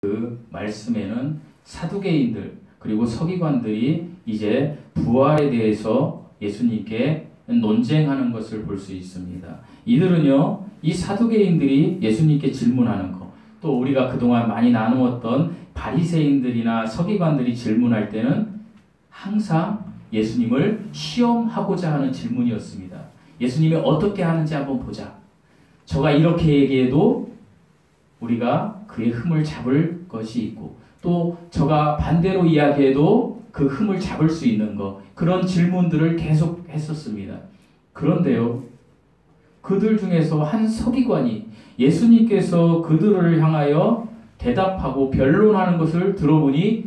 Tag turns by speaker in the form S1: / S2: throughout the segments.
S1: 그 말씀에는 사두개인들 그리고 서기관들이 이제 부활에 대해서 예수님께 논쟁하는 것을 볼 수 있습니다. 이들은요, 이 사두개인들이 예수님께 질문하는 것, 또 우리가 그동안 많이 나누었던 바리새인들이나 서기관들이 질문할 때는 항상 예수님을 시험하고자 하는 질문이었습니다. 예수님이 어떻게 하는지 한번 보자. 저가 이렇게 얘기해도 우리가 그의 흠을 잡을 것이 있고, 또 저가 반대로 이야기해도 그 흠을 잡을 수 있는 것, 그런 질문들을 계속 했었습니다. 그런데요, 그들 중에서 한 서기관이 예수님께서 그들을 향하여 대답하고 변론하는 것을 들어보니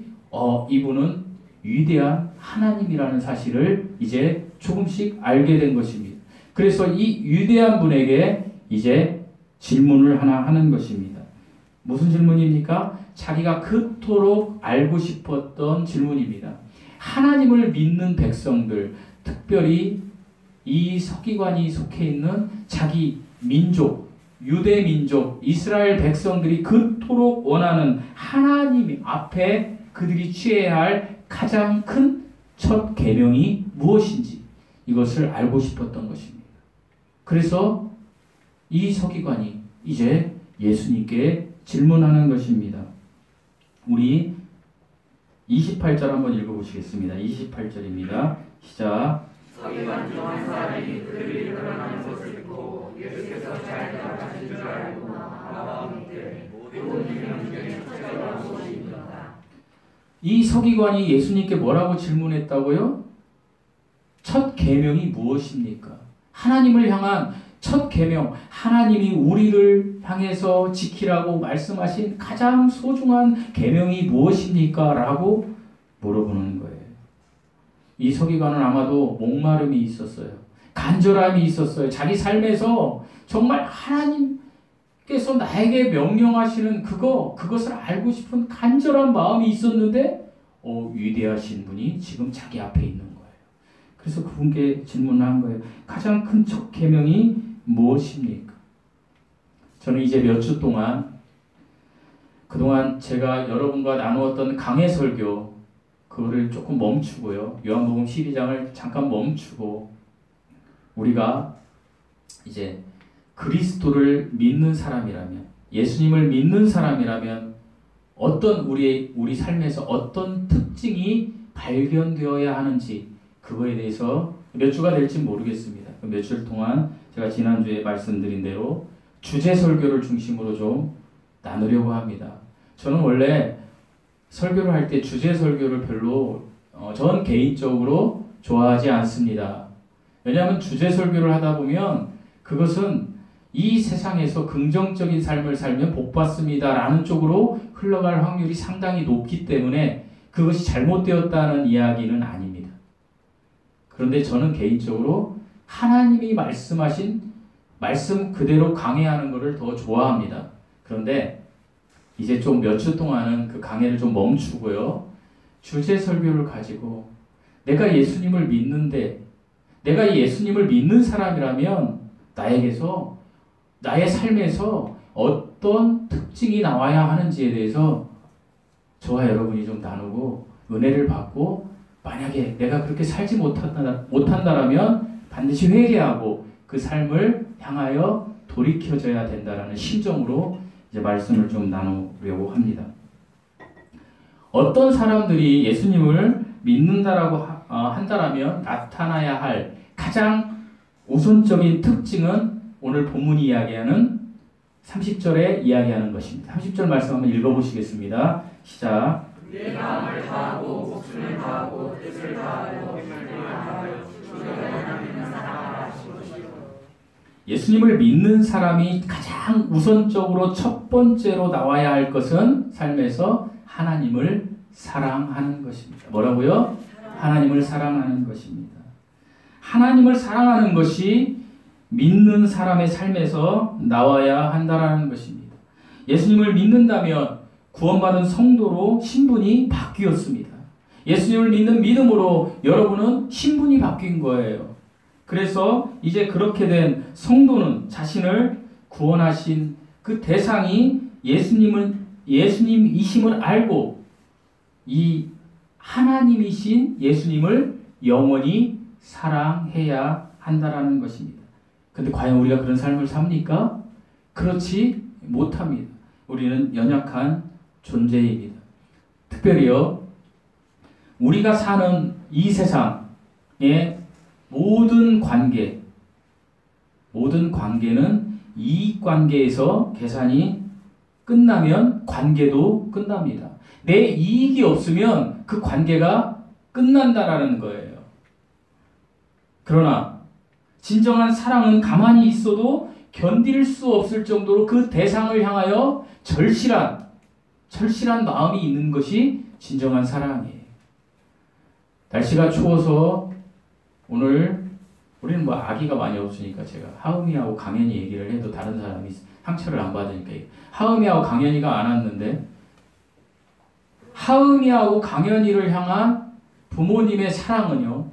S1: 이분은 위대한 하나님이라는 사실을 이제 조금씩 알게 된 것입니다. 그래서 이 위대한 분에게 이제 질문을 하나 하는 것입니다. 무슨 질문입니까? 자기가 그토록 알고 싶었던 질문입니다. 하나님을 믿는 백성들, 특별히 이 서기관이 속해 있는 자기 민족, 유대 민족, 이스라엘 백성들이 그토록 원하는 하나님 앞에 그들이 취해야 할 가장 큰 첫 계명이 무엇인지 이것을 알고 싶었던 것입니다. 그래서 이 서기관이 이제 예수님께 질문하는 것입니다. 우리 28절 한번 읽어보시겠습니다. 28절입니다. 시작.
S2: 서기관 중 한 사람이 그들이 일어나는 것을 듣고 예수께서 잘 대답하신 줄 알고 마음에 모든 계명 중에 첫째가 무엇입니까?
S1: 이 서기관이 예수님께 뭐라고 질문했다고요? 첫 계명이 무엇입니까? 하나님을 향한 첫 계명, 하나님이 우리를 향해서 지키라고 말씀하신 가장 소중한 계명이 무엇입니까? 라고 물어보는 거예요. 이 서기관은 아마도 목마름이 있었어요. 간절함이 있었어요. 자기 삶에서 정말 하나님께서 나에게 명령하시는 그것을 알고 싶은 간절한 마음이 있었는데 위대하신 분이 지금 자기 앞에 있는 거예요. 그래서 그분께 질문을 한 거예요. 가장 큰 첫 계명이 무엇입니까? 저는 이제 몇 주 동안 그동안 제가 여러분과 나누었던 강해 설교 그거를 조금 멈추고요. 요한복음 12장을 잠깐 멈추고 우리가 이제 그리스도를 믿는 사람이라면, 예수님을 믿는 사람이라면 어떤 우리 삶에서 어떤 특징이 발견되어야 하는지 그거에 대해서 몇 주가 될지 모르겠습니다. 몇 주 동안 제가 지난주에 말씀드린 대로 주제 설교를 중심으로 좀 나누려고 합니다. 저는 원래 설교를 할 때 주제 설교를 별로 전 개인적으로 좋아하지 않습니다. 왜냐하면 주제 설교를 하다 보면 그것은 이 세상에서 긍정적인 삶을 살면 복받습니다 라는 쪽으로 흘러갈 확률이 상당히 높기 때문에 그것이 잘못되었다는 이야기는 아닙니다. 그런데 저는 개인적으로 하나님이 말씀하신 말씀 그대로 강해하는 것을 더 좋아합니다. 그런데 이제 좀 몇 주 동안은 그 강해를 좀 멈추고요. 주제 설교를 가지고 내가 예수님을 믿는데, 내가 이 예수님을 믿는 사람이라면 나에게서, 나의 삶에서 어떤 특징이 나와야 하는지에 대해서 저와 여러분이 좀 나누고 은혜를 받고, 만약에 내가 그렇게 살지 못한다라면 반드시 회개하고 그 삶을 향하여 돌이켜져야 된다라는 심정으로 이제 말씀을 좀 나누려고 합니다. 어떤 사람들이 예수님을 믿는다라고 한다라면 나타나야 할 가장 우선적인 특징은 오늘 본문이 이야기하는 30절에 이야기하는 것입니다. 30절 말씀 한번 읽어보시겠습니다. 시작.
S2: 내 마음을 다하고 목숨을 다하고 뜻을 다하고 힘을 다하여 주의 하나님을 사랑하라 하신 것이요.
S1: 예수님을 믿는 사람이 가장 우선적으로 첫 번째로 나와야 할 것은 삶에서 하나님을 사랑하는 것입니다. 뭐라고요? 하나님을 사랑하는 것입니다. 하나님을 사랑하는 것이 믿는 사람의 삶에서 나와야 한다라는 것입니다. 예수님을 믿는다면 구원받은 성도로 신분이 바뀌었습니다. 예수님을 믿는 믿음으로 여러분은 신분이 바뀐 거예요. 그래서 이제 그렇게 된 성도는 자신을 구원하신 그 대상이 예수님은 예수님이심을 알고 이 하나님이신 예수님을 영원히 사랑해야 한다라는 것입니다. 근데 과연 우리가 그런 삶을 삽니까? 그렇지 못합니다. 우리는 연약한 존재입니다. 특별히요, 우리가 사는 이 세상의 모든 관계는 이익관계에서 계산이 끝나면 관계도 끝납니다. 내 이익이 없으면 그 관계가 끝난다라는 거예요. 그러나 진정한 사랑은 가만히 있어도 견딜 수 없을 정도로 그 대상을 향하여 절실한 마음이 있는 것이 진정한 사랑이에요. 날씨가 추워서 오늘 우리는 뭐 아기가 많이 없으니까 제가 하은이하고 강현이 얘기를 해도 다른 사람이 상처를 안 받으니까 하은이하고 강현이가 안 왔는데 하은이하고 강현이를 향한 부모님의 사랑은요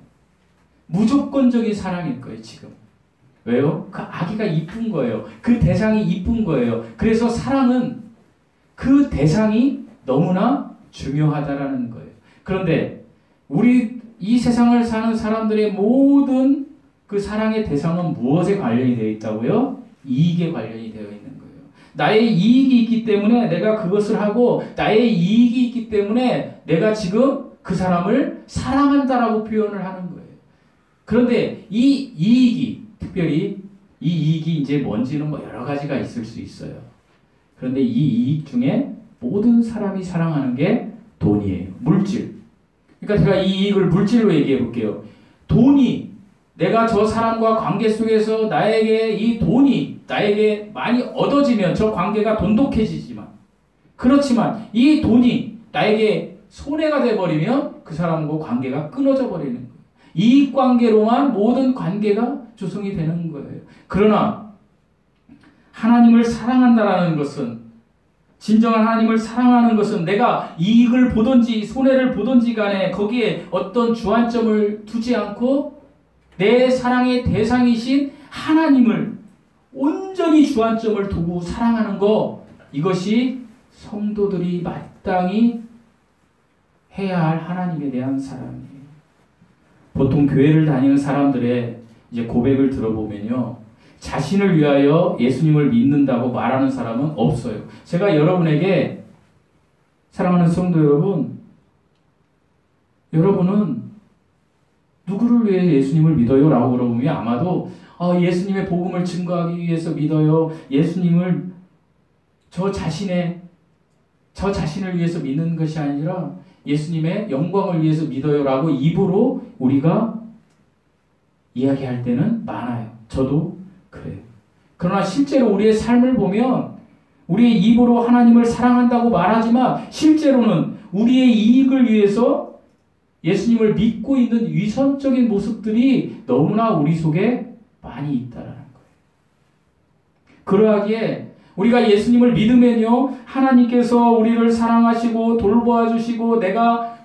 S1: 무조건적인 사랑일 거예요. 지금 왜요? 그 아기가 이쁜 거예요. 그 대상이 이쁜 거예요. 그래서 사랑은 그 대상이 너무나 중요하다라는 거예요. 그런데 우리 이 세상을 사는 사람들의 모든 그 사랑의 대상은 무엇에 관련이 되어 있다고요? 이익에 관련이 되어 있는 거예요. 나의 이익이 있기 때문에 내가 그것을 하고 나의 이익이 있기 때문에 내가 지금 그 사람을 사랑한다라고 표현을 하는 거예요. 그런데 이 이익이 특별히 이 이익이 이제 뭔지는 뭐 여러 가지가 있을 수 있어요. 그런데 이 이익 중에 모든 사람이 사랑하는 게 돈이에요. 물질. 그러니까 제가 이 이익을 물질로 얘기해 볼게요. 돈이 내가 저 사람과 관계 속에서 나에게 이 돈이 나에게 많이 얻어지면 저 관계가 돈독해지지만 그렇지만 이 돈이 나에게 손해가 돼버리면 그 사람과 관계가 끊어져 버리는 거예요. 이익관계로만 모든 관계가 조성이 되는 거예요. 그러나 하나님을 사랑한다라는 것은 진정한 하나님을 사랑하는 것은 내가 이익을 보든지 손해를 보든지 간에 거기에 어떤 주안점을 두지 않고 내 사랑의 대상이신 하나님을 온전히 주안점을 두고 사랑하는 것, 이것이 성도들이 마땅히 해야 할 하나님에 대한 사랑이에요. 보통 교회를 다니는 사람들의 이제 고백을 들어보면요, 자신을 위하여 예수님을 믿는다고 말하는 사람은 없어요. 제가 여러분에게 사랑하는 성도 여러분, 여러분은 누구를 위해 예수님을 믿어요? 라고 물어보면 아마도 예수님의 복음을 증거하기 위해서 믿어요. 예수님을 저 자신을 위해서 믿는 것이 아니라 예수님의 영광을 위해서 믿어요. 라고 입으로 우리가 이야기할 때는 많아요. 저도 그래요. 그러나 실제로 우리의 삶을 보면 우리의 입으로 하나님을 사랑한다고 말하지만 실제로는 우리의 이익을 위해서 예수님을 믿고 있는 위선적인 모습들이 너무나 우리 속에 많이 있다라는 거예요. 그러하기에 우리가 예수님을 믿으면요, 하나님께서 우리를 사랑하시고 돌보아 주시고 내가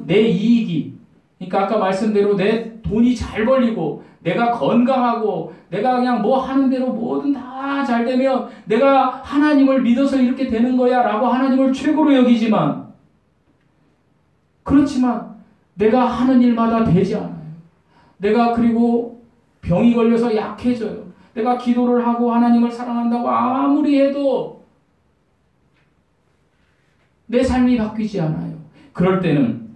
S1: 내 이익이, 그러니까 아까 말씀대로 내 돈이 잘 벌리고 내가 건강하고 내가 그냥 하는 대로 뭐든 다 잘 되면 내가 하나님을 믿어서 이렇게 되는 거야 라고 하나님을 최고로 여기지만, 그렇지만 내가 하는 일마다 되지 않아요. 내가 그리고 병이 걸려서 약해져요. 내가 기도를 하고 하나님을 사랑한다고 아무리 해도 내 삶이 바뀌지 않아요. 그럴 때는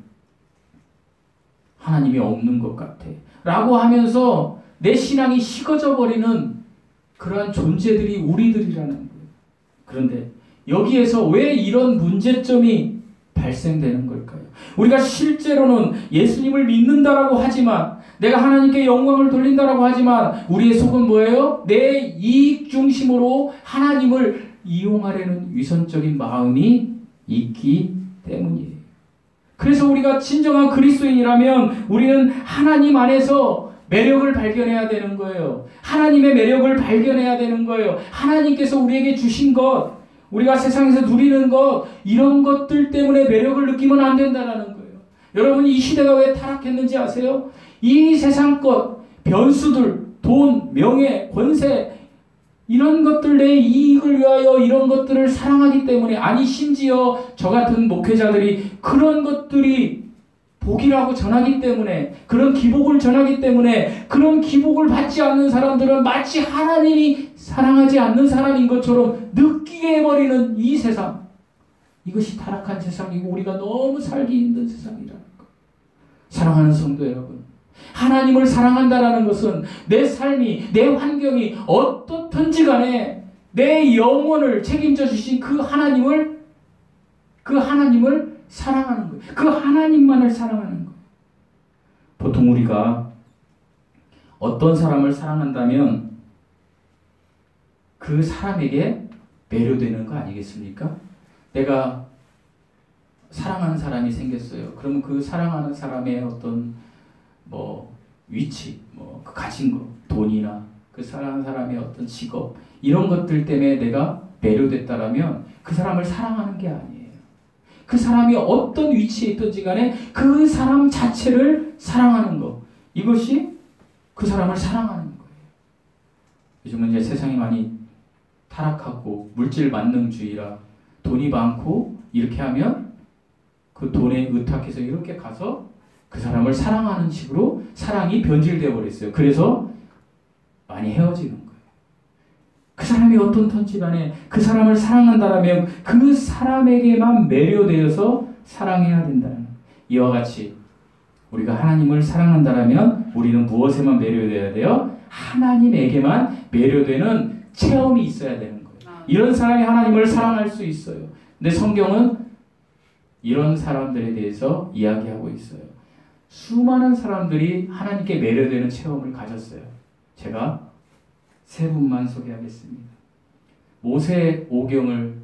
S1: 하나님이 없는 것 같아 라고 하면서 내 신앙이 식어져 버리는 그러한 존재들이 우리들이라는 거예요. 그런데 여기에서 왜 이런 문제점이 발생되는 걸까요? 우리가 실제로는 예수님을 믿는다라고 하지만, 내가 하나님께 영광을 돌린다라고 하지만 우리의 속은 뭐예요? 내 이익 중심으로 하나님을 이용하려는 위선적인 마음이 있기 때문이에요. 그래서 우리가 진정한 그리스도인이라면 우리는 하나님 안에서 매력을 발견해야 되는 거예요. 하나님의 매력을 발견해야 되는 거예요. 하나님께서 우리에게 주신 것, 우리가 세상에서 누리는 것, 이런 것들 때문에 매력을 느끼면 안 된다는 거예요. 여러분, 이 시대가 왜 타락했는지 아세요? 이 세상 것, 변수들, 돈, 명예, 권세, 이런 것들 내 이익을 위하여 이런 것들을 사랑하기 때문에 아니 심지어 저 같은 목회자들이 그런 것들이 복이라고 전하기 때문에 그런 기복을 전하기 때문에 그런 기복을 받지 않는 사람들은 마치 하나님이 사랑하지 않는 사람인 것처럼 느끼게 해버리는 이 세상 이것이 타락한 세상이고 우리가 너무 살기 힘든 세상이라는 것. 사랑하는 성도 여러분 하나님을 사랑한다라는 것은 내 삶이 내 환경이 어떻든지 간에 내 영혼을 책임져 주신 그 하나님을 사랑하는 거예요. 그 하나님만을 사랑하는 거예요. 보통 우리가 어떤 사람을 사랑한다면 그 사람에게 매료되는 거 아니겠습니까? 내가 사랑하는 사람이 생겼어요. 그러면 그 사랑하는 사람의 어떤 위치, 그 가진 거, 돈이나 그 사랑하는 사람의 어떤 직업 이런 것들 때문에 내가 매료됐다라면 그 사람을 사랑하는 게 아니에요. 그 사람이 어떤 위치에 있든지 간에 그 사람 자체를 사랑하는 것. 이것이 그 사람을 사랑하는 거예요. 요즘은 이제 세상이 많이 타락하고 물질 만능주의라 돈이 많고 이렇게 하면 그 돈에 의탁해서 이렇게 가서 그 사람을 사랑하는 식으로 사랑이 변질되어 버렸어요. 그래서 많이 헤어지는 거예요. 그 사람이 어떤지 간에 그 사람을 사랑한다라면 그 사람에게만 매료되어서 사랑해야 된다는 거예요. 이와 같이 우리가 하나님을 사랑한다라면 우리는 무엇에만 매료되어야 돼요? 하나님에게만 매료되는 체험이 있어야 되는 거예요. 이런 사람이 하나님을 사랑할 수 있어요. 근데 성경은 이런 사람들에 대해서 이야기하고 있어요. 수많은 사람들이 하나님께 매료되는 체험을 가졌어요. 제가 세 분만 소개하겠습니다. 모세 오경을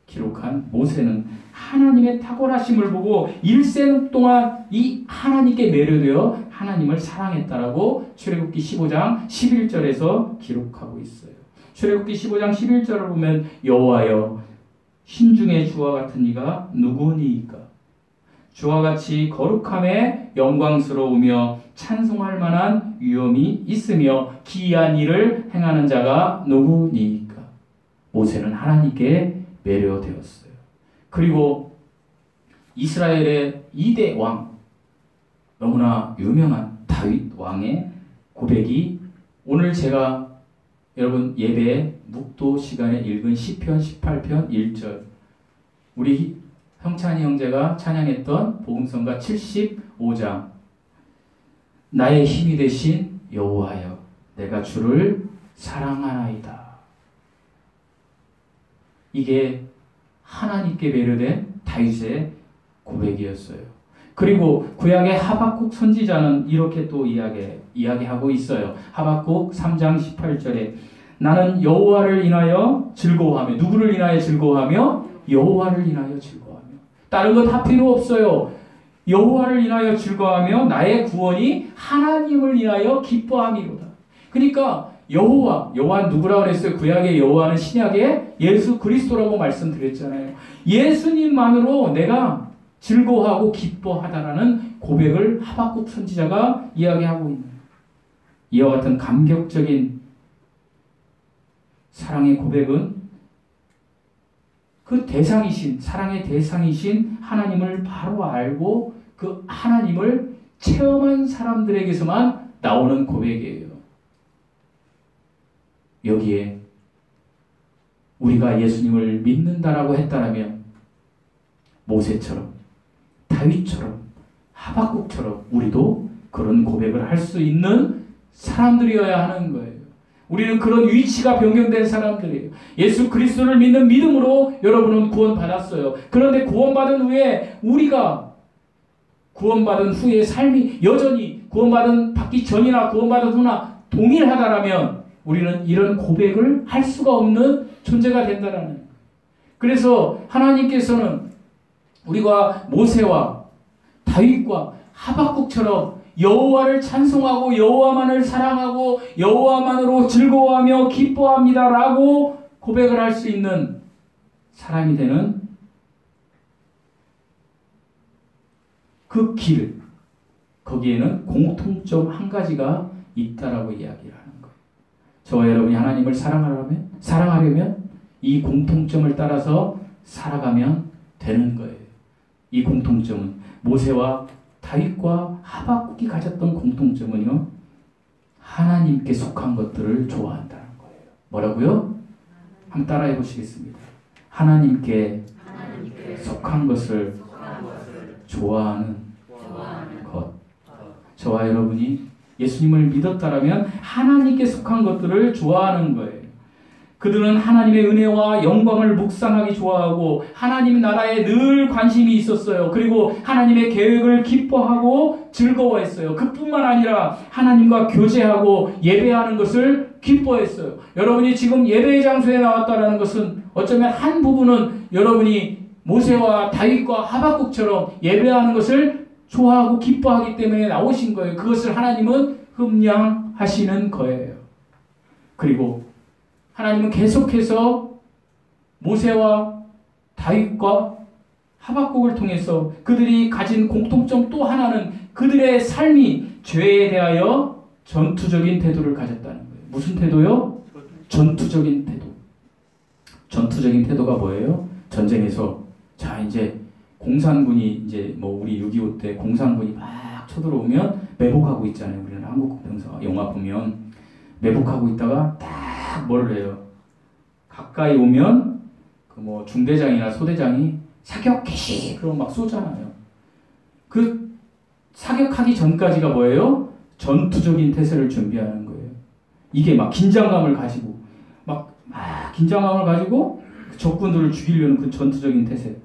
S1: 기록한 모세는 하나님의 탁월하심을 보고 일생 동안 이 하나님께 매료되어 하나님을 사랑했다라고 출애굽기 15장 11절에서 기록하고 있어요. 출애굽기 15장 11절을 보면 여호와여 신중의 주와 같은 이가 누구니이까 주와 같이 거룩함에 영광스러우며 찬송할 만한 위엄이 있으며 기이한 일을 행하는 자가 누구니이까. 모세는 하나님께 매료되었어요. 그리고 이스라엘의 2대 왕 너무나 유명한 다윗 왕의 고백이 오늘 제가 여러분 예배 묵도 시간에 읽은 시편 18편 1절 우리 형찬이 형제가 찬양했던 복음성가 75장 나의 힘이 되신 여호와여 내가 주를 사랑하나이다. 이게 하나님께 매료된 다윗의 고백이었어요. 그리고 구약의 하박국 선지자는 이렇게 또 이야기하고 있어요. 하박국 3장 18절에 나는 여호와를 인하여 즐거워하며 누구를 인하여 즐거워하며 여호와를 인하여 즐거워하며 다른 거 다 필요 없어요. 여호와를 인하여 즐거워하며 나의 구원이 하나님을 인하여 기뻐함이로다. 그러니까 여호와는 누구라고 그랬어요? 구약의 여호와는 신약의 예수 그리스도라고 말씀드렸잖아요. 예수님만으로 내가 즐거워하고 기뻐하다라는 고백을 하박국 선지자가 이야기하고 있는 이와 같은 감격적인 사랑의 고백은 그 대상이신 사랑의 대상이신 하나님을 바로 알고 그 하나님을 체험한 사람들에게서만 나오는 고백이에요. 여기에 우리가 예수님을 믿는다라고 했다라면 모세처럼 다윗처럼 하박국처럼 우리도 그런 고백을 할 수 있는 사람들이어야 하는 거예요. 우리는 그런 위치가 변경된 사람들이에요. 예수 그리스도를 믿는 믿음으로 여러분은 구원받았어요. 그런데 구원받은 후에 우리가 구원받은 후에 삶이 여전히 받기 전이나 구원받은 후나 동일하다라면 우리는 이런 고백을 할 수가 없는 존재가 된다라는 거예요. 그래서 하나님께서는 우리가 모세와 다윗과 하박국처럼 여호와를 찬송하고 여호와만을 사랑하고 여호와만으로 즐거워하며 기뻐합니다라고 고백을 할 수 있는 사람이 되는 그 길, 거기에는 공통점 한 가지가 있다라고 이야기를 하는 거예요. 저와 여러분이 하나님을 사랑하려면 이 공통점을 따라서 살아가면 되는 거예요. 이 공통점은 모세와 다윗과 하박국이 가졌던 공통점은요, 하나님께 속한 것들을 좋아한다는 거예요. 뭐라고요? 한번 따라해 보시겠습니다. 하나님께 속한 것을 좋아하는 것. 저와 여러분이 예수님을 믿었다라면 하나님께 속한 것들을 좋아하는 거예요. 그들은 하나님의 은혜와 영광을 묵상하기 좋아하고 하나님 나라에 늘 관심이 있었어요. 그리고 하나님의 계획을 기뻐하고 즐거워했어요. 그뿐만 아니라 하나님과 교제하고 예배하는 것을 기뻐했어요. 여러분이 지금 예배의 장소에 나왔다는 것은 어쩌면 한 부분은 여러분이 모세와 다윗과 하박국처럼 예배하는 것을 좋아하고 기뻐하기 때문에 나오신 거예요. 그것을 하나님은 흠양하시는 거예요. 그리고 하나님은 계속해서 모세와 다윗과 하박국을 통해서 그들이 가진 공통점 또 하나는 그들의 삶이 죄에 대하여 전투적인 태도를 가졌다는 거예요. 무슨 태도요? 전투적인 태도. 전투적인 태도가 뭐예요? 전쟁에서 자 이제 공산군이 이제 뭐 우리 6.25 때 공산군이 막 쳐들어오면 매복하고 있잖아요. 우리는 한국 영화 보면 매복하고 있다가 딱 뭐를 해요? 가까이 오면 그 뭐 중대장이나 소대장이 사격 개시 그러면 막 쏘잖아요. 그 사격하기 전까지가 뭐예요? 전투적인 태세를 준비하는 거예요. 이게 막 긴장감을 가지고 막 긴장감을 가지고 적군들을 죽이려는 그 전투적인 태세.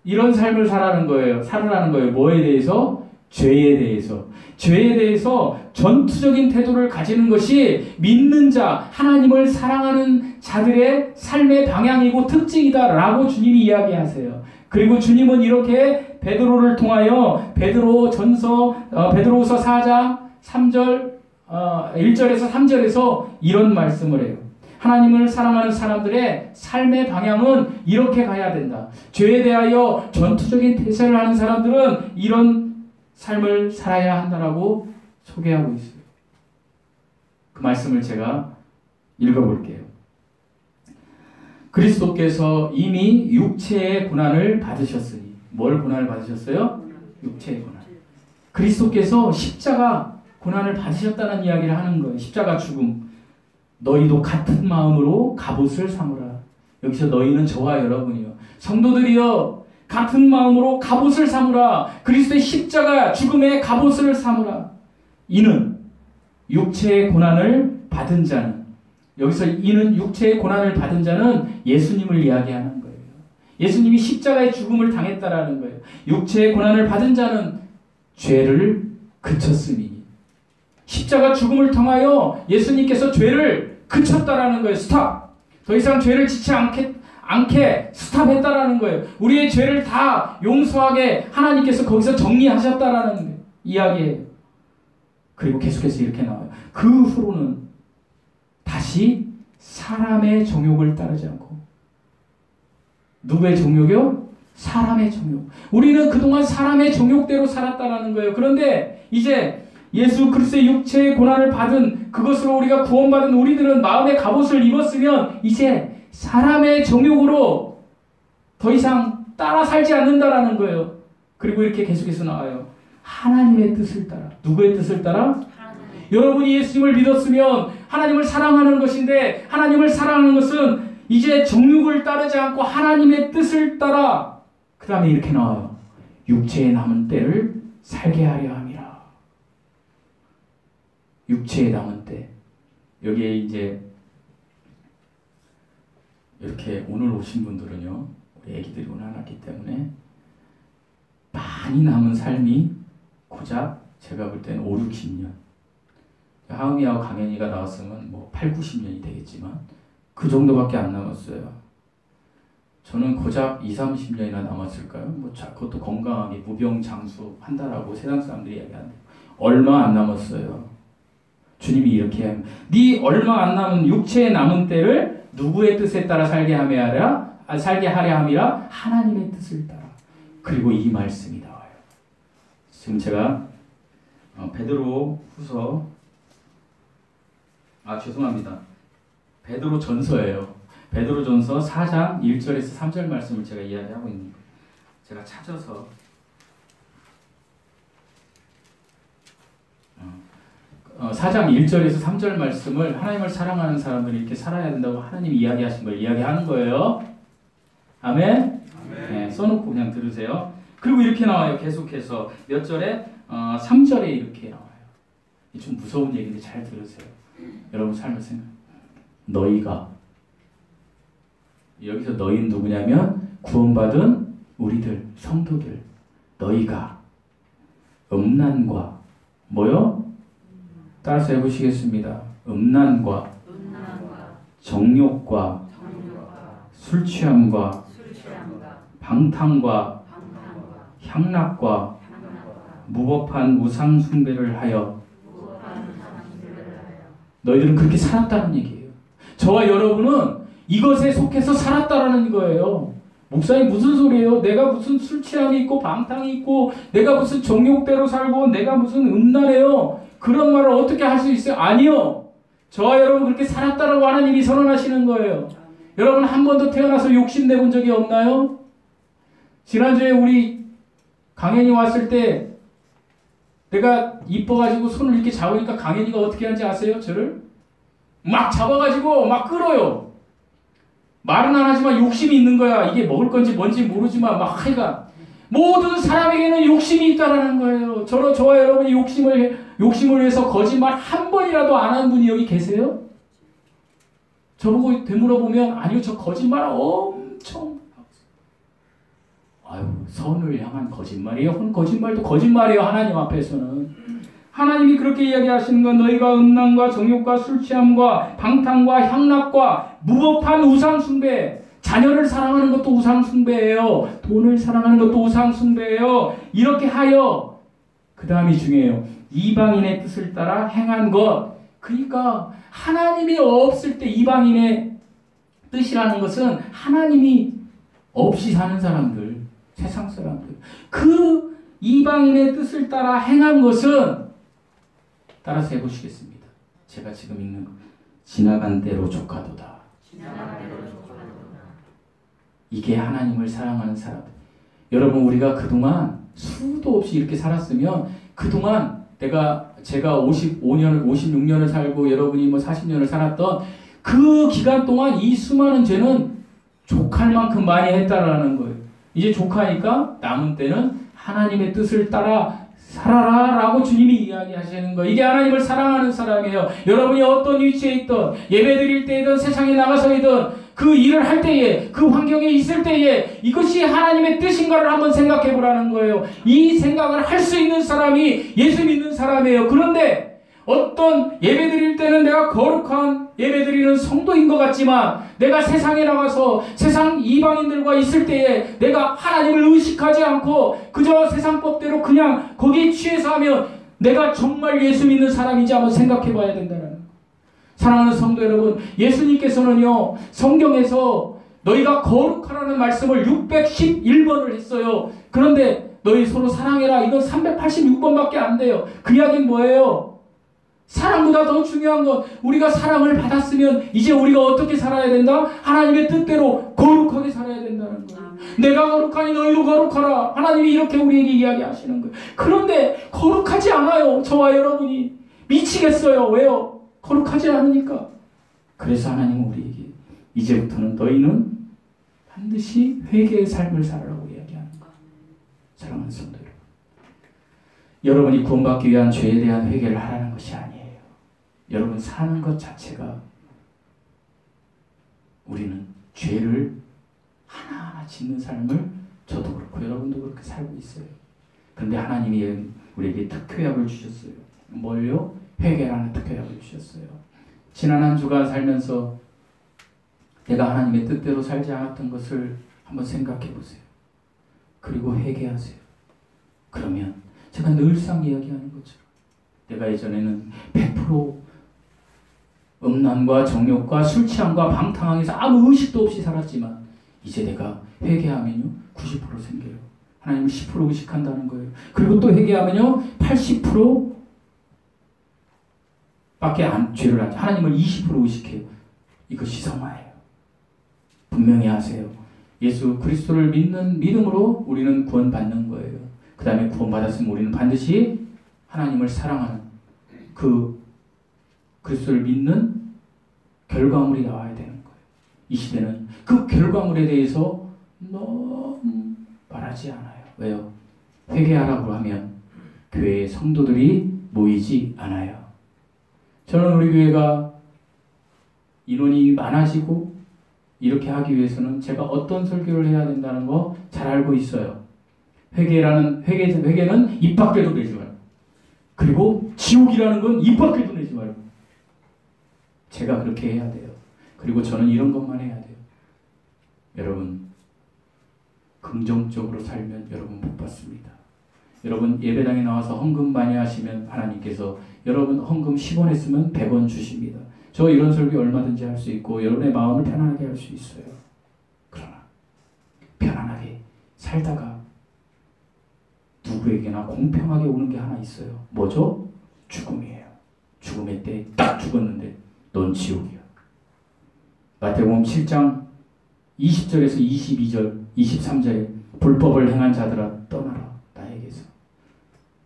S1: 이런 삶을 살아라는 거예요. 뭐에 대해서? 죄에 대해서. 죄에 대해서 전투적인 태도를 가지는 것이 믿는 자, 하나님을 사랑하는 자들의 삶의 방향이고 특징이다라고 주님이 이야기하세요. 그리고 주님은 이렇게 베드로를 통하여 베드로후서 4장 3절 1절에서 3절에서 이런 말씀을 해요. 하나님을 사랑하는 사람들의 삶의 방향은 이렇게 가야 된다. 죄에 대하여 전투적인 태세를 하는 사람들은 이런 삶을 살아야 한다라고 소개하고 있어요. 그 말씀을 제가 읽어볼게요. 그리스도께서 이미 육체의 고난을 받으셨으니 뭘 고난을 받으셨어요? 육체의 고난. 그리스도께서 십자가 고난을 받으셨다는 이야기를 하는 거예요. 십자가 죽음. 너희도 같은 마음으로 갑옷을 삼으라. 여기서 너희는 저와 여러분이요. 성도들이요. 같은 마음으로 갑옷을 삼으라. 그리스도의 십자가 죽음의 갑옷을 삼으라. 이는 육체의 고난을 받은 자는, 여기서 이는 육체의 고난을 받은 자는 예수님을 이야기하는 거예요. 예수님이 십자가의 죽음을 당했다라는 거예요. 육체의 고난을 받은 자는 죄를 그쳤으니. 십자가 죽음을 통하여 예수님께서 죄를 그쳤다라는 거예요. 스탑. 더 이상 죄를 짓지 않게 스탑했다라는 거예요. 우리의 죄를 다 용서하게 하나님께서 거기서 정리하셨다라는 이야기예요. 그리고 계속해서 이렇게 나와요. 그 후로는 다시 사람의 정욕을 따르지 않고. 누구의 정욕이요? 사람의 정욕. 우리는 그동안 사람의 정욕대로 살았다라는 거예요. 그런데 이제 예수 그리스도의 육체의 고난을 받은 그것으로 우리가 구원받은 우리들은 마음의 갑옷을 입었으면 이제 사람의 정욕으로 더 이상 따라 살지 않는다라는 거예요. 그리고 이렇게 계속해서 나와요. 하나님의 뜻을 따라. 누구의 뜻을 따라? 여러분이 예수님을 믿었으면 하나님을 사랑하는 것인데, 하나님을 사랑하는 것은 이제 정욕을 따르지 않고 하나님의 뜻을 따라. 그 다음에 이렇게 나와요. 육체에 남은 때를 살게 하려 함이라. 육체에 남은 때. 여기에 이제 이렇게 오늘 오신 분들은요, 우리 애기들이 오늘 안 왔기 때문에 많이 남은 삶이 고작 제가 볼 때는 5, 60년. 하은이하고 강현이가 나왔으면 뭐 8, 90년이 되겠지만 그 정도밖에 안 남았어요. 저는 고작 2, 30년이나 남았을까요? 뭐 그것도 건강하게 무병장수 한다라고 세상 사람들이 얘기하는데 얼마 안 남았어요. 주님이 이렇게 합니다. 네 얼마 안 남은 육체에 남은 때를 누구의 뜻에 따라 살게 하려 함이라 하나님의 뜻을 따라. 그리고 이 말씀이 나와요. 지금 제가 베드로후서 죄송합니다. 베드로 전서예요. 베드로 전서 4장 1절에서 3절 말씀을 제가 이야기하고 있는 거예요. 제가 찾아서 4장 1절에서 3절 말씀을 하나님을 사랑하는 사람들이 이렇게 살아야 된다고 하나님이 이야기하신 걸 이야기하는 거예요. 아멘? 네, 써놓고 그냥 들으세요. 그리고 이렇게 나와요. 계속해서 몇 절에 3절에 이렇게 나와요. 좀 무서운 얘기인데 잘 들으세요. 여러분 삶을 생각. 너희가, 여기서 너희는 누구냐면 구원받은 우리들 성도들, 너희가 음란과 뭐요? 따라서 해보시겠습니다. 음란과 정욕과 술 취함과 방탕과 향락과 무법한 우상 숭배를 하여 너희들은 그렇게 살았다는 얘기예요. 저와 여러분은 이것에 속해서 살았다라는 거예요. 목사님 무슨 소리예요? 내가 무슨 술 취함이 있고 방탕이 있고 내가 무슨 정욕대로 살고 내가 무슨 음란해요. 그런 말을 어떻게 할 수 있어요? 아니요. 저와 여러분 그렇게 살았다라고 하나님이 선언하시는 거예요. 여러분 한 번도 태어나서 욕심내본 적이 없나요? 지난주에 우리 강현이 왔을 때 내가 이뻐가지고 손을 이렇게 잡으니까 강현이가 어떻게 하는지 아세요? 저를 막 잡아가지고 막 끌어요. 말은 안 하지만 욕심이 있는 거야. 이게 먹을 건지 뭔지 모르지만 막 하여간 모든 사람에게는 욕심이 있다라는 거예요. 저와 여러분이 욕심을 위해서 거짓말 한 번이라도 안 한 분이 여기 계세요? 저보고 되물어보면 아니요, 저 거짓말 엄청. 아유, 선을 향한 거짓말이에요. 거짓말도 거짓말이에요. 하나님 앞에서는. 하나님이 그렇게 이야기하시는 건 너희가 음란과 정욕과 술 취함과 방탕과 향락과 무법한 우상 숭배, 자녀를 사랑하는 것도 우상 숭배예요. 돈을 사랑하는 것도 우상 숭배예요. 이렇게 하여 그 다음이 중요해요. 이방인의 뜻을 따라 행한 것. 그러니까 하나님이 없을 때 이방인의 뜻이라는 것은 하나님이 없이 사는 사람들, 세상 사람들. 그 이방인의 뜻을 따라 행한 것은 따라서 해보시겠습니다. 제가 지금 읽는 거. 지나간 대로 족하도다. 이게 하나님을 사랑하는 사람. 여러분 우리가 그동안 수도 없이 이렇게 살았으면 그동안 제가 55년을 56년을 살고 여러분이 뭐 40년을 살았던 그 기간 동안 이 수많은 죄는 족할 만큼 많이 했다라는 거예요. 이제 족하니까 남은 때는 하나님의 뜻을 따라 살아라 라고 주님이 이야기하시는 거예요. 이게 하나님을 사랑하는 사람이에요. 여러분이 어떤 위치에 있든 예배드릴 때이든 세상에 나가서이든 그 일을 할 때에 그 환경에 있을 때에 이것이 하나님의 뜻인가를 한번 생각해 보라는 거예요. 이 생각을 할 수 있는 사람이 예수 믿는 사람이에요. 그런데 어떤 예배드릴 때는 내가 거룩한 예배드리는 성도인 것 같지만 내가 세상에 나가서 세상 이방인들과 있을 때에 내가 하나님을 의식하지 않고 그저 세상 법대로 그냥 거기에 취해서 하면 내가 정말 예수 믿는 사람인지 한번 생각해 봐야 된다는 거예요. 사랑하는 성도 여러분, 예수님께서는요 성경에서 너희가 거룩하라는 말씀을 611번을 했어요. 그런데 너희 서로 사랑해라 이건 386번밖에 안 돼요. 그 이야기는 뭐예요? 사랑보다 더 중요한 건 우리가 사랑을 받았으면 이제 우리가 어떻게 살아야 된다? 하나님의 뜻대로 거룩하게 살아야 된다는 거예요. 내가 거룩하니 너희도 거룩하라. 하나님이 이렇게 우리에게 이야기하시는 거예요. 그런데 거룩하지 않아요. 저와 여러분이. 미치겠어요. 왜요? 거룩하지 않으니까. 그래서 하나님은 우리에게 이제부터는 너희는 반드시 회개의 삶을 살아라고 이야기하는 거예요. 사랑하는 성도 여러분. 여러분이 구원받기 위한 죄에 대한 회개를 하라는 것이 아니에요. 여러분 사는 것 자체가 우리는 죄를 하나하나 짓는 삶을 저도 그렇고 여러분도 그렇게 살고 있어요. 그런데 하나님이 우리에게 특효약을 주셨어요. 뭘요? 회개라는 특효약을 주셨어요. 지난 한 주간 살면서 내가 하나님의 뜻대로 살지 않았던 것을 한번 생각해 보세요. 그리고 회개하세요. 그러면 제가 늘상 이야기하는 것처럼 내가 예전에는 100% 음란과 정욕과 술 취함과 방탕함에서 아무 의식도 없이 살았지만 이제 내가 회개하면요 90% 생겨요. 하나님은 10% 의식한다는 거예요. 그리고 또 회개하면요 80% 죄를 하지. 하나님을 20% 의식해요. 이것이 성화예요. 분명히 하세요. 예수 그리스도를 믿는 믿음으로 우리는 구원받는 거예요. 그 다음에 구원받았으면 우리는 반드시 하나님을 사랑하는 그 그리스도를 믿는 결과물이 나와야 되는 거예요. 이 시대는 그 결과물에 대해서 너무 말하지 않아요. 왜요? 회개하라고 하면 교회의 성도들이 모이지 않아요. 저는 우리 교회가 인원이 많아지고 이렇게 하기 위해서는 제가 어떤 설교를 해야 된다는 거 잘 알고 있어요. 회개는 입 밖에도 내지 말고, 그리고 지옥이라는 건 입 밖에도 내지 말고, 제가 그렇게 해야 돼요. 그리고 저는 이런 것만 해야 돼요. 여러분, 긍정적으로 살면 여러분 복 받습니다. 여러분 예배당에 나와서 헌금 많이 하시면 하나님께서 여러분 헌금 10원 했으면 100원 주십니다. 저 이런 설교 얼마든지 할 수 있고 여러분의 마음을 편안하게 할 수 있어요. 그러나 편안하게 살다가 누구에게나 공평하게 오는 게 하나 있어요. 뭐죠? 죽음이에요. 죽음의 때 딱 죽었는데 넌 지옥이야. 마태복음 7장 20절에서 22절 23절에 불법을 행한 자들아 떠나라 나에게서.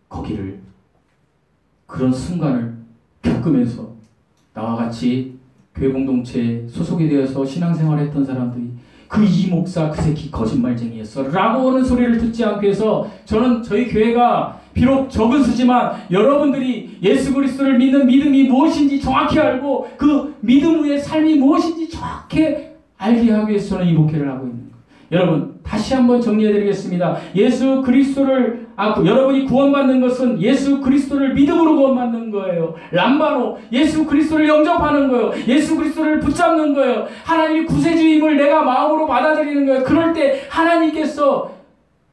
S1: 거기를 그런 순간을 겪으면서 나와 같이 교회 공동체에 소속이 되어서 신앙생활을 했던 사람들이 그 이 목사 그 새끼 거짓말쟁이였어 라고 하는 소리를 듣지 않기 위해서 저는 저희 교회가 비록 적은 수지만 여러분들이 예수 그리스도를 믿는 믿음이 무엇인지 정확히 알고 그 믿음 위의 삶이 무엇인지 정확히 알게 하기 위해서 저는 이 목회를 하고 있는 거예요. 여러분 다시 한번 정리해드리겠습니다. 예수 그리스도를 여러분이 구원받는 것은 예수 그리스도를 믿음으로 구원받는 거예요. 람바노 예수 그리스도를 영접하는 거예요. 예수 그리스도를 붙잡는 거예요. 하나님의 구세주임을 내가 마음으로 받아들이는 거예요. 그럴 때 하나님께서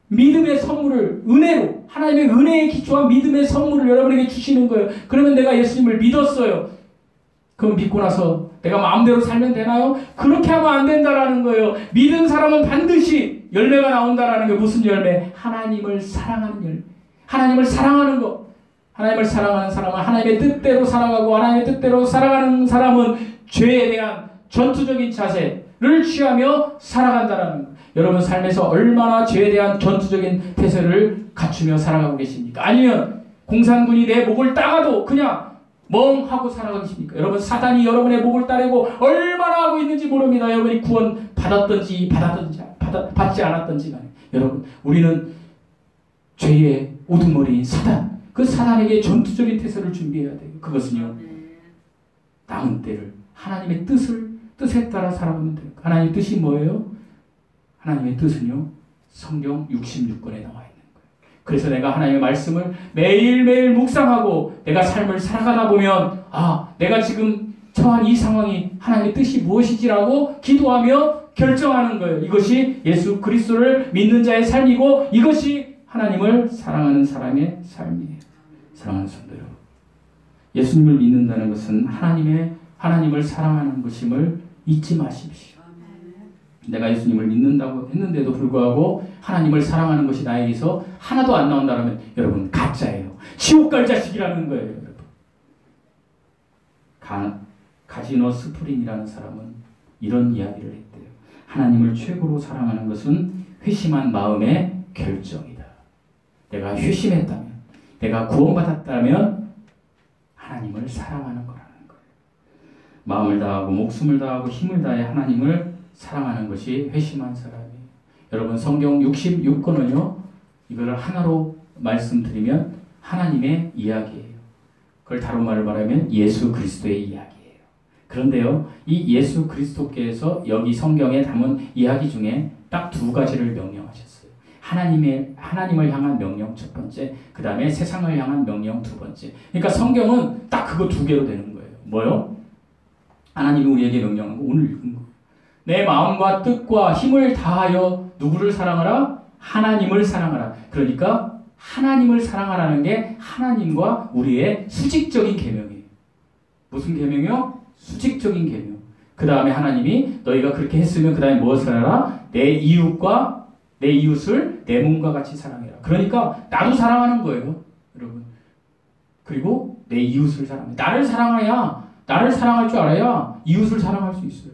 S1: 믿음의 선물을 은혜로 하나님의 은혜에 기초한 믿음의 선물을 여러분에게 주시는 거예요. 그러면 내가 예수님을 믿었어요. 그럼 믿고 나서 내가 마음대로 살면 되나요? 그렇게 하면 안 된다라는 거예요. 믿은 사람은 반드시 열매가 나온다라는 게 무슨 열매? 하나님을 사랑하는 열매. 하나님을 사랑하는 것. 하나님을 사랑하는 사람은 하나님의 뜻대로 살아가고 하나님의 뜻대로 살아가는 사람은 죄에 대한 전투적인 자세를 취하며 살아간다라는 거예요. 여러분 삶에서 얼마나 죄에 대한 전투적인 태세를 갖추며 살아가고 계십니까? 아니면 공산군이 내 목을 따가도 그냥 멍하고 살아가고 계십니까? 여러분 사단이 여러분의 목을 따르고 얼마나 하고 있는지 모릅니다. 여러분이 구원 받았든지 받지 않았든지 간에 여러분 우리는 죄의 우두머리인 사단 그 사단에게 전투적인 태세를 준비해야 돼요. 그것은요 남은 때를 하나님의 뜻에 따라 살아가면 돼요. 하나님의 뜻이 뭐예요? 하나님의 뜻은요 성경 66권에 나와 있는 거예요. 그래서 내가 하나님의 말씀을 매일매일 묵상하고 내가 삶을 살아가다 보면 내가 지금 처한 이 상황이 하나님의 뜻이 무엇이지라고 기도하며 결정하는 거예요. 이것이 예수 그리스도를 믿는 자의 삶이고 이것이 하나님을 사랑하는 사람의 삶이에요. 사랑하는 성도 여러분, 예수님을 믿는다는 것은 하나님을 사랑하는 것임을 잊지 마십시오. 내가 예수님을 믿는다고 했는데도 불구하고 하나님을 사랑하는 것이 나에게서 하나도 안 나온다면 여러분 가짜예요. 지옥 갈 자식이라는 거예요. 여러분. 가지너 스프린이라는 사람은 이런 이야기를 했대요. 하나님을 최고로 사랑하는 것은 회심한 마음의 결정이다. 내가 회심했다면, 내가 구원받았다면 하나님을 사랑하는 거라는 거예요. 마음을 다하고 목숨을 다하고 힘을 다해 하나님을 사랑하는 것이 회심한 사람이에요. 여러분 성경 66권은요. 이걸 하나로 말씀드리면 하나님의 이야기예요. 그걸 다른 말로 말하면 예수 그리스도의 이야기예요. 그런데요. 이 예수 그리스도께서 여기 성경에 담은 이야기 중에 딱 두 가지를 명령하셨어요. 하나님을 향한 명령 첫 번째, 그 다음에 세상을 향한 명령 두 번째. 그러니까 성경은 딱 그거 두 개로 되는 거예요. 뭐요? 하나님이 우리에게 명령한 거 오늘 읽은 거. 내 마음과 뜻과 힘을 다하여 누구를 사랑하라? 하나님을 사랑하라. 그러니까 하나님을 사랑하라는 게 하나님과 우리의 수직적인 계명이에요. 무슨 계명이요? 수직적인 계명. 그 다음에 하나님이 너희가 그렇게 했으면 그 다음에 무엇을 하라? 내 이웃을 내 몸과 같이 사랑해라. 그러니까 나도 사랑하는 거예요. 여러분. 그리고 내 이웃을 사랑해. 나를 사랑할 줄 알아야 이웃을 사랑할 수 있어요.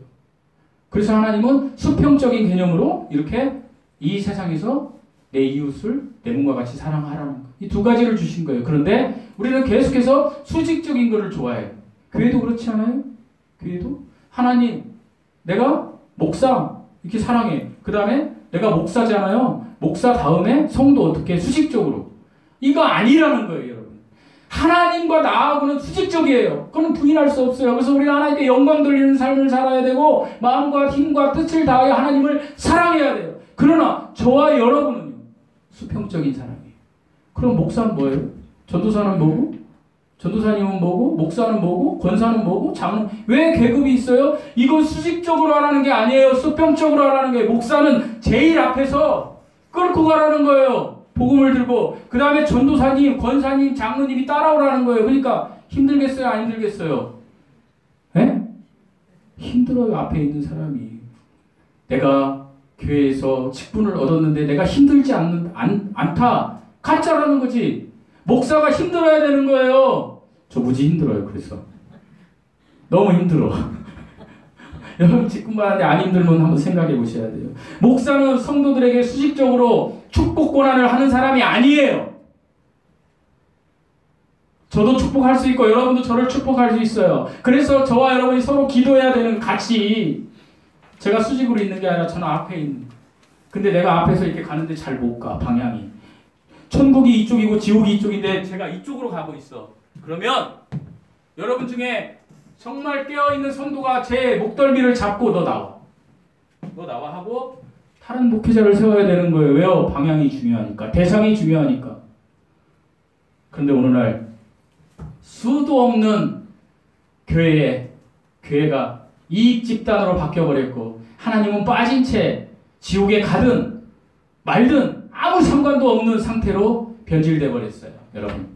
S1: 그래서 하나님은 수평적인 개념으로 이렇게 이 세상에서 내 이웃을 내 몸과 같이 사랑하라는 거. 이 두 가지를 주신 거예요. 그런데 우리는 계속해서 수직적인 것을 좋아해요. 교회도 그렇지 않아요? 교회도 하나님, 내가 목사 이렇게 사랑해. 그 다음에 내가 목사잖아요. 목사 다음에 성도 어떻게 수직적으로. 이거 아니라는 거예요, 여러분. 하나님과 나하고는 수직적이에요. 그건 부인할 수 없어요. 그래서 우리는 하나님께 영광 돌리는 삶을 살아야 되고 마음과 힘과 뜻을 다하여 하나님을 사랑해야 돼요. 그러나 저와 여러분은요, 수평적인 사람이에요. 그럼 목사는 뭐예요? 전도사는 뭐고? 전도사님은 뭐고? 목사는 뭐고? 권사는 뭐고? 장로? 왜 계급이 있어요? 이건 수직적으로 하라는 게 아니에요. 수평적으로 하라는 거예요. 목사는 제일 앞에서 끌고 가라는 거예요. 복음을 들고. 그 다음에 전도사님, 권사님, 장로님이 따라오라는 거예요. 그러니까 힘들겠어요? 안 힘들겠어요? 에? 힘들어요. 앞에 있는 사람이. 내가 교회에서 직분을 얻었는데 내가 힘들지 않다. 가짜라는 거지. 목사가 힘들어야 되는 거예요. 저 무지 힘들어요. 그래서 너무 힘들어. 여러분 직분 받는데 안 힘들면 한번 생각해 보셔야 돼요. 목사는 성도들에게 수직적으로 축복 권한을 하는 사람이 아니에요. 저도 축복할 수 있고 여러분도 저를 축복할 수 있어요. 그래서 저와 여러분이 서로 기도해야 되는 같이. 제가 수직으로 있는 게 아니라 저는 앞에 있는 거예요. 근데 내가 앞에서 이렇게 가는데 잘 못 가. 방향이. 천국이 이쪽이고 지옥이 이쪽인데 제가 이쪽으로 가고 있어. 그러면 여러분 중에 정말 깨어있는 성도가 제 목덜미를 잡고 너 나와 하고 다른 목회자를 세워야 되는 거예요. 왜요? 방향이 중요하니까. 대상이 중요하니까. 그런데 오늘날 수도 없는 교회가 이익 집단으로 바뀌어버렸고 하나님은 빠진 채 지옥에 가든 말든 아무 상관도 없는 상태로 변질돼 버렸어요. 여러분.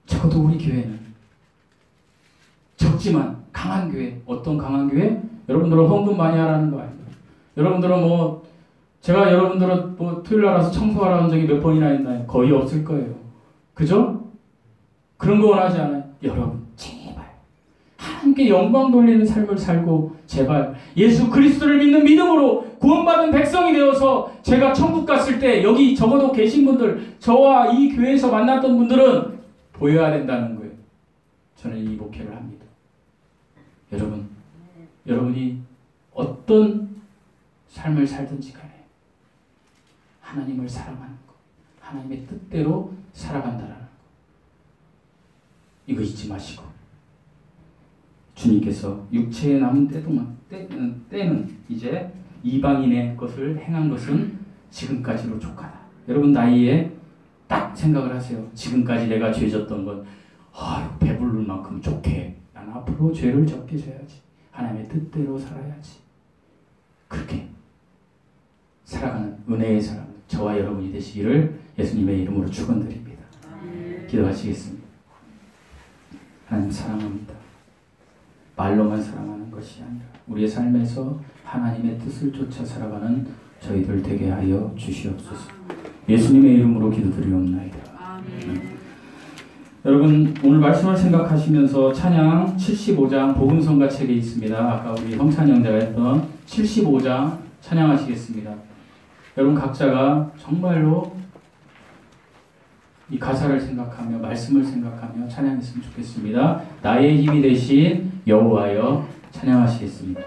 S1: 적어도 우리 교회는 적지만 강한 교회. 어떤 강한 교회? 여러분들은 헌금 많이 하라는 거 아니에요. 여러분들은 제가 여러분들은 토요일 날 와서 청소하라는 적이 몇 번이나 있나요? 거의 없을 거예요. 그죠? 그런 거 원하지 않아요. 여러분 제발 하나님께 영광 돌리는 삶을 살고 제발 예수 그리스도를 믿는 믿음으로 구원받은 백성이 되어서 제가 천국 갔을 때 여기 적어도 계신 분들, 저와 이 교회에서 만났던 분들은 보여야 된다는 거예요. 저는 이 목회를 합니다. 여러분이 어떤 삶을 살든지 간에 하나님을 사랑하는 것, 하나님의 뜻대로 살아간다는 것, 이거 잊지 마시고 주님께서 육체에 남은 때는 이제 이방인의 것을 행한 것은 지금까지로 족하다. 여러분 나이에 딱 생각을 하세요. 지금까지 내가 죄졌던 건 배부를 만큼 족해. 난 앞으로 죄를 적게 져야지. 하나님의 뜻대로 살아야지. 그렇게 살아가는 은혜의 사람 저와 여러분이 되시기를 예수님의 이름으로 축원드립니다. 기도하시겠습니다. 하나님 사랑합니다. 말로만 사랑하는 것이 아니라 우리의 삶에서 하나님의 뜻을 쫓아 살아가는 저희들 되게 하여 주시옵소서. 예수님의 이름으로 기도드리옵나이다. 여러분 오늘 말씀을 생각하시면서 찬양 75장 복음성가 책에 있습니다. 아까 우리 형찬이 형제가 했던 75장 찬양하시겠습니다. 여러분 각자가 정말로 이 가사를 생각하며 말씀을 생각하며 찬양했으면 좋겠습니다. 나의 힘이 되신 여호와여 찬양하시겠습니다.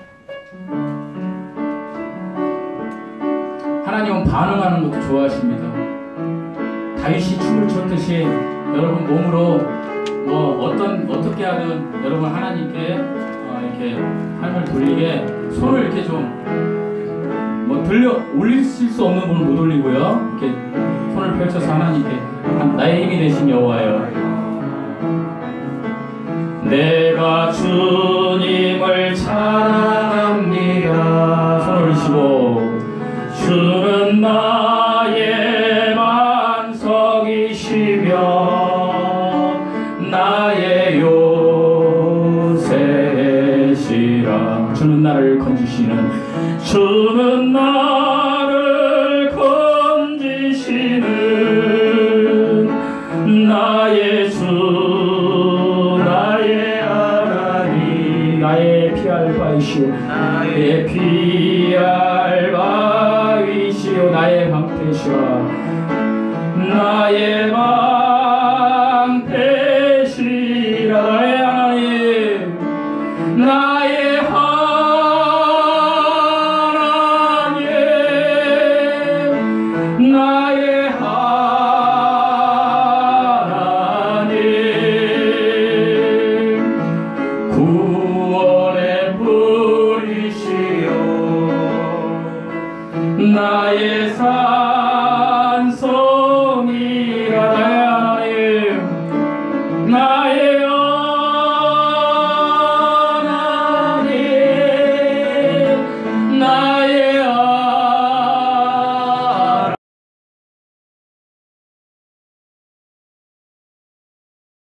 S1: 하나님은 반응하는 것도 좋아하십니다. 다윗이 춤을 췄듯이 여러분 몸으로 어떻게 하든 여러분 하나님께 이렇게 삶을 돌리게 손을 이렇게 좀 올리실 수 없는 분은 못 올리고요. 이렇게 손을 펼쳐서 하나님께 나의 힘이 되신 여호와여 내가 주님을 찬양합니다. 손을 올리시고 주는 나의 반석이시며 나의 요새시라. 주는 나를 건지시는 주는 나를 건지시는 나의 주 나의 방 되시라. 나의 하나님, 나의 하나님, 나의 하나님, 구원의 불이시여 나의 삶